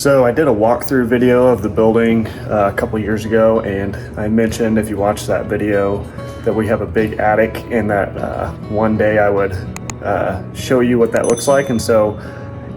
So I did a walkthrough video of the building a couple years ago, and I mentioned, if you watch that video, that we have a big attic, and that one day I would show you what that looks like. And so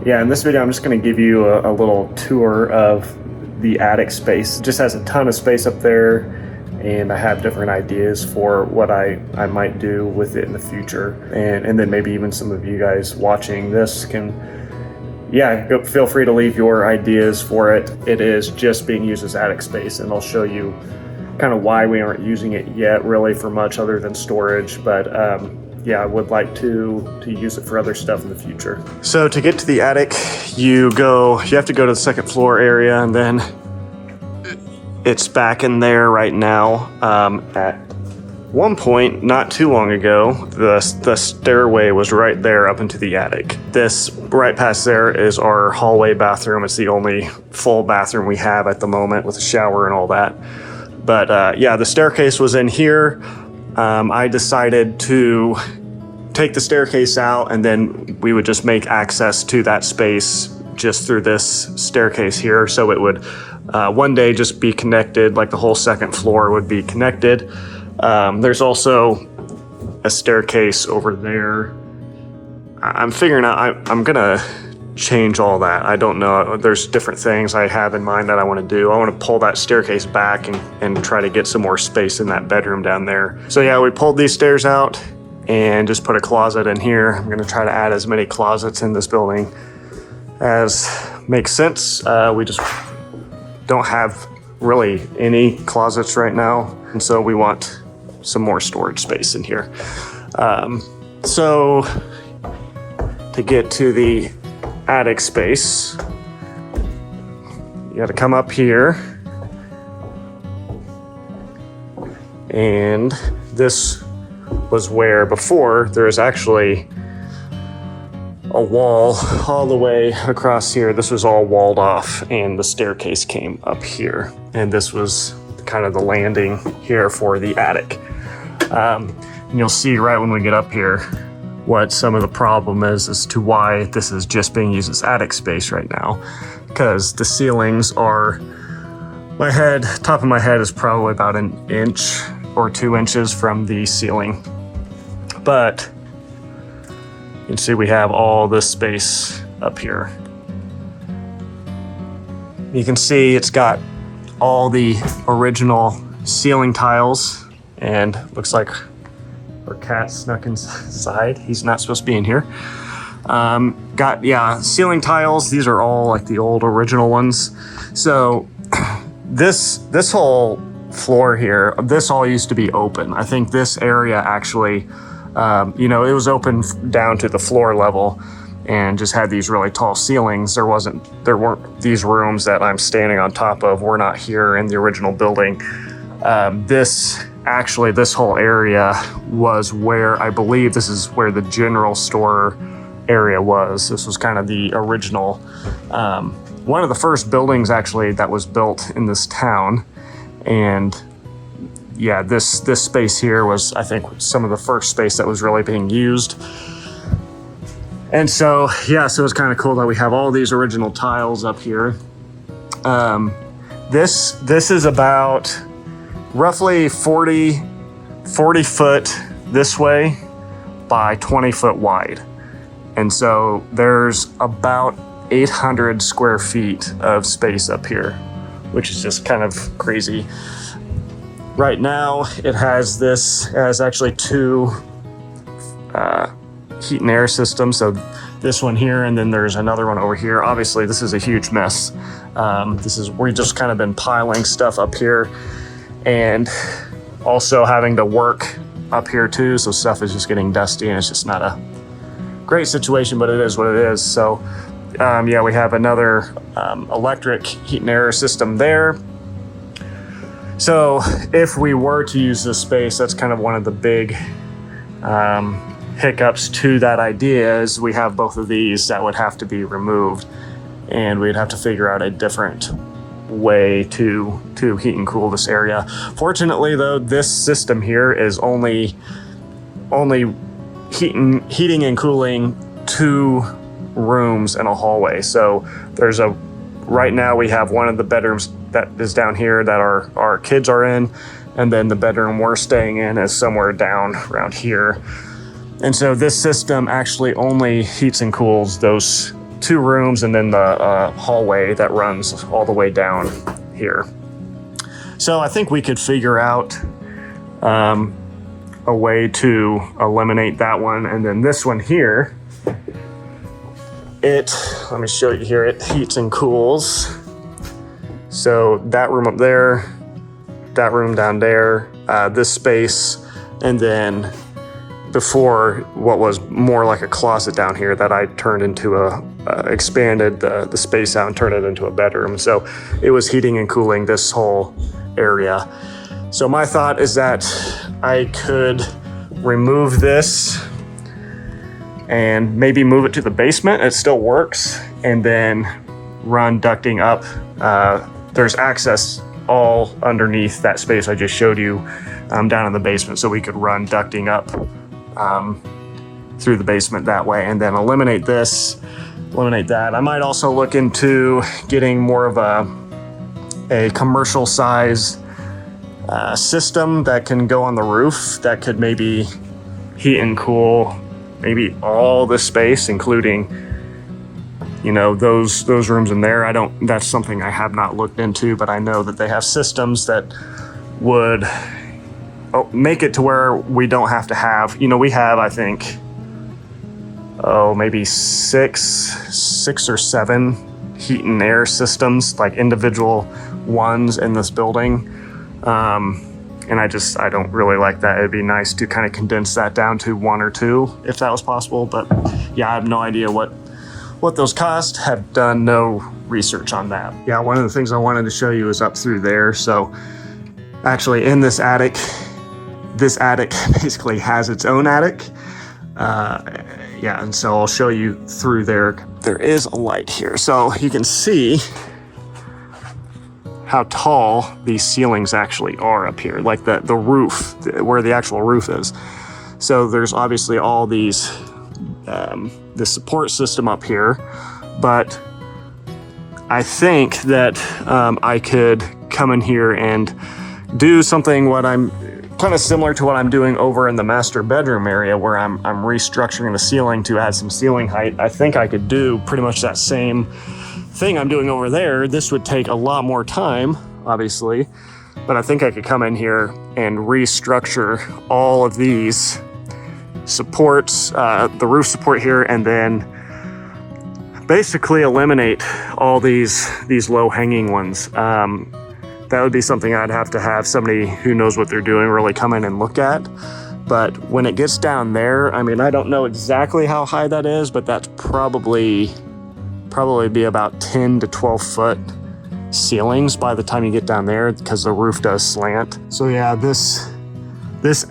yeah, in this video I'm just going to give you a little tour of the attic space. It just has a ton of space up there, and I have different ideas for what I might do with it in the future, and then maybe even some of you guys watching this can feel free to leave your ideas for it. It is just being used as attic space, and I'll show you kind of why we aren't using it yet really for much other than storage. But yeah, I would like to use it for other stuff in the future. So to get to the attic, you have to go to the second floor area, and then it's back in there right now. At one point, not too long ago, the stairway was right there up into the attic. This right past there is our hallway bathroom. It's the only full bathroom we have at the moment, with a shower and all that. But yeah, the staircase was in here. I decided to take the staircase out, and then we would just make access to that space just through this staircase here. So it would one day just be connected, like the whole second floor would be connected. There's also a staircase over there. I'm figuring out, I'm gonna change all that. I don't know, there's different things I have in mind that I want to do. I want to pull that staircase back and try to get some more space in that bedroom down there. So yeah, we pulled these stairs out and just put a closet in here. I'm gonna try to add as many closets in this building as makes sense. We just don't have really any closets right now, and so we want some more storage space in here. So to get to the attic space, you got to come up here, and this was where before there was actually a wall all the way across here. This was all walled off, and the staircase came up here, and this was kind of the landing here for the attic. And you'll see right when we get up here what some of the problem is as to why this is just being used as attic space right now, because the ceilings are, top of my head is probably about an inch or 2 inches from the ceiling. But you can see we have all this space up here. You can see it's got all the original ceiling tiles, and looks like our cat snuck inside. He's not supposed to be in here. Got ceiling tiles. These are all like the old original ones. So this whole floor here, this all used to be open. I think this area actually, it was open down to the floor level and just had these really tall ceilings. There weren't these rooms that I'm standing on top of, were not here in the original building. This whole area was where, I believe this is where the general store area was. This was kind of the original, one of the first buildings actually that was built in this town. And yeah, this space here was, I think, some of the first space that was really being used. And so, yeah, so it's kind of cool that we have all these original tiles up here. This is about roughly 40 foot this way by 20 foot wide. And so there's about 800 square feet of space up here, which is just kind of crazy. Right now it has actually two heat and air systems. So this one here, and then there's another one over here. Obviously this is a huge mess. We've just kind of been piling stuff up here, and also having to work up here too, so stuff is just getting dusty, and it's just not a great situation, but it is what it is. So yeah, we have another electric heat and air system there. So if we were to use this space, that's kind of one of the big hiccups to that idea, is we have both of these that would have to be removed, and we'd have to figure out a different way to heat and cool this area. Fortunately though, this system here is only heating and cooling 2 rooms and a hallway. So there's a right now we have one of the bedrooms that is down here that our kids are in, and then the bedroom we're staying in is somewhere down around here. And so this system actually only heats and cools those 2 rooms and then the hallway that runs all the way down here. So I think we could figure out a way to eliminate that one. And then this one here, let me show you here, it heats and cools. So that room up there, that room down there, this space, and then before what was more like a closet down here that I turned into expanded the space out and turned it into a bedroom. So it was heating and cooling this whole area. So my thought is that I could remove this and maybe move it to the basement. It still works, and then run ducting up. There's access all underneath that space I just showed you down in the basement, so we could run ducting up through the basement that way, and then eliminate that. I might also look into getting more of a commercial size system that can go on the roof that could maybe heat and cool maybe all the space, including, you know, those rooms in there. That's something I have not looked into, but I know that they have systems that would make it to where we don't have to have, you know, we have, I think, maybe six or 7 heat and air systems, like individual ones in this building. And I don't really like that. It'd be nice to kind of condense that down to 1 or 2 if that was possible. But yeah, I have no idea what those cost. Have done no research on that. Yeah, one of the things I wanted to show you is up through there. So actually in this attic basically has its own attic. Yeah, and so I'll show you through there. There is a light here, so you can see how tall these ceilings actually are up here, like the roof, where the actual roof is. So there's obviously all these, the support system up here, but I think that I could come in here and do something kind of similar to what I'm doing over in the master bedroom area, where I'm restructuring the ceiling to add some ceiling height. I think I could do pretty much that same thing I'm doing over there. This would take a lot more time, obviously, but I think I could come in here and restructure all of these supports, the roof support here, and then basically eliminate all these low-hanging ones. That would be something I'd have to have somebody who knows what they're doing really come in and look at. But when it gets down there, I mean, I don't know exactly how high that is, but that's probably be about 10 to 12 foot ceilings by the time you get down there, because the roof does slant. So yeah, this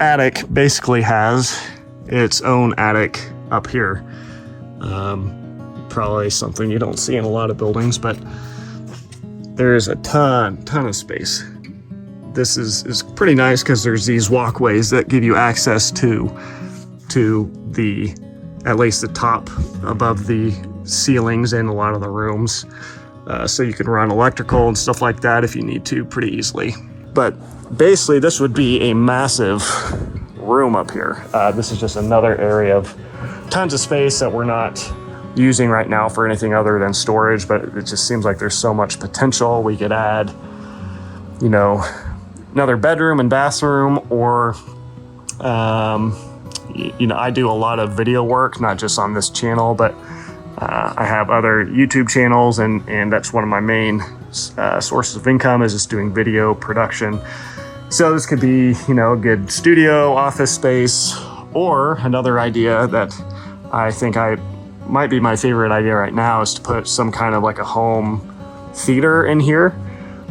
attic basically has its own attic up here. Probably something you don't see in a lot of buildings, but there's a ton of space. This is pretty nice because there's these walkways that give you access to the, at least the top above the ceilings in a lot of the rooms. So you can run electrical and stuff like that if you need to pretty easily. But basically this would be a massive room up here. This is just another area of tons of space that we're not using right now for anything other than storage, but it just seems like there's so much potential. We could add, you know, another bedroom and bathroom, or you know, I do a lot of video work, not just on this channel, but I have other YouTube channels, and that's one of my main sources of income, is just doing video production. So this could be, you know, a good studio, office space, or another idea that I think might be my favorite idea right now is to put some kind of like a home theater in here.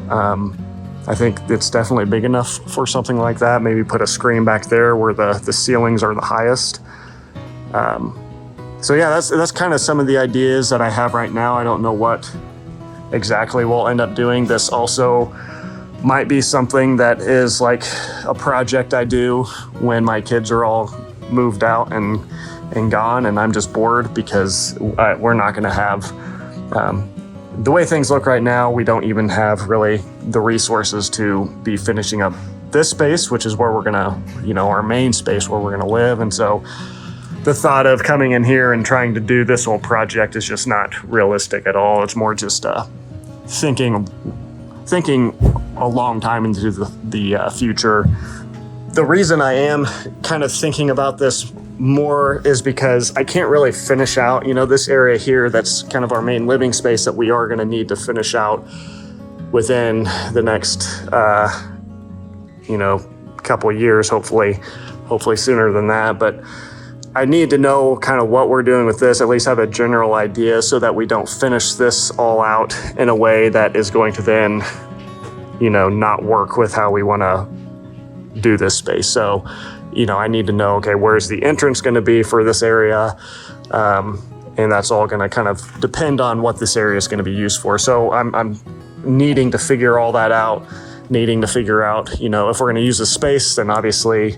I think it's definitely big enough for something like that. Maybe put a screen back there where the ceilings are the highest. So yeah, that's kind of some of the ideas that I have right now. I don't know what exactly we'll end up doing. This also might be something that is like a project I do when my kids are all moved out and gone, and I'm just bored, because we're not going to have the way things look right now, we don't even have really the resources to be finishing up this space, which is where we're gonna, our main space where we're gonna live. And so the thought of coming in here and trying to do this whole project is just not realistic at all. It's more just thinking a long time into the future. The reason I am kind of thinking about this more is because I can't really finish out, this area here that's kind of our main living space that we are going to need to finish out within the next, couple of years, hopefully sooner than that. But I need to know kind of what we're doing with this, at least have a general idea so that we don't finish this all out in a way that is going to then, not work with how we want to do this space. So, I need to know, okay, where's the entrance going to be for this area? And that's all going to kind of depend on what this area is going to be used for. So I'm needing to figure all that out, if we're going to use the space, then obviously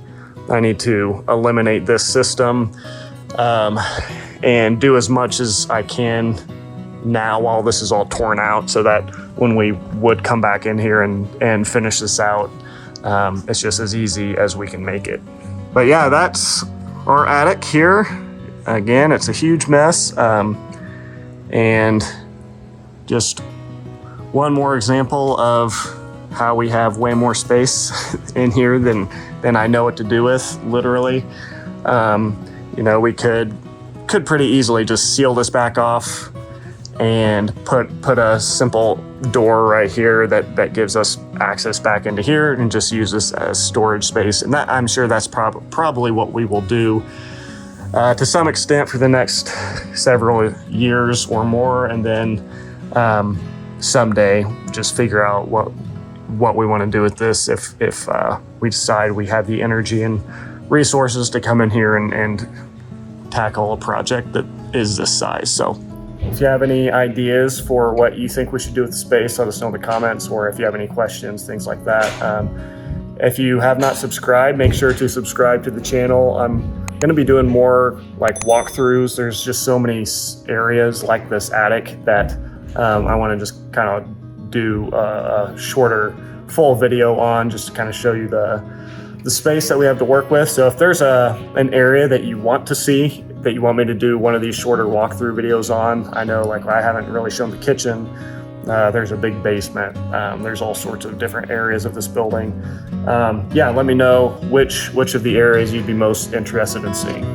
I need to eliminate this system and do as much as I can now while this is all torn out, so that when we would come back in here and finish this out, it's just as easy as we can make it. But yeah, that's our attic here. Again, it's a huge mess. And just one more example of how we have way more space in here than I know what to do with, literally. We could pretty easily just seal this back off and put a simple door right here that gives us access back into here, and just use this as storage space. And that, I'm sure that's probably what we will do to some extent for the next several years or more. And then someday just figure out what we want to do with this if we decide we have the energy and resources to come in here and tackle a project that is this size. So if you have any ideas for what you think we should do with the space, let us know in the comments, or if you have any questions, things like that. If you have not subscribed, make sure to subscribe to the channel. I'm going to be doing more like walkthroughs. There's just so many areas like this attic that I want to just kind of do a shorter full video on, just to kind of show you the space that we have to work with. So if there's an area that you want to see, that you want me to do one of these shorter walkthrough videos on, I know like I haven't really shown the kitchen. There's a big basement. There's all sorts of different areas of this building. Yeah, let me know which of the areas you'd be most interested in seeing.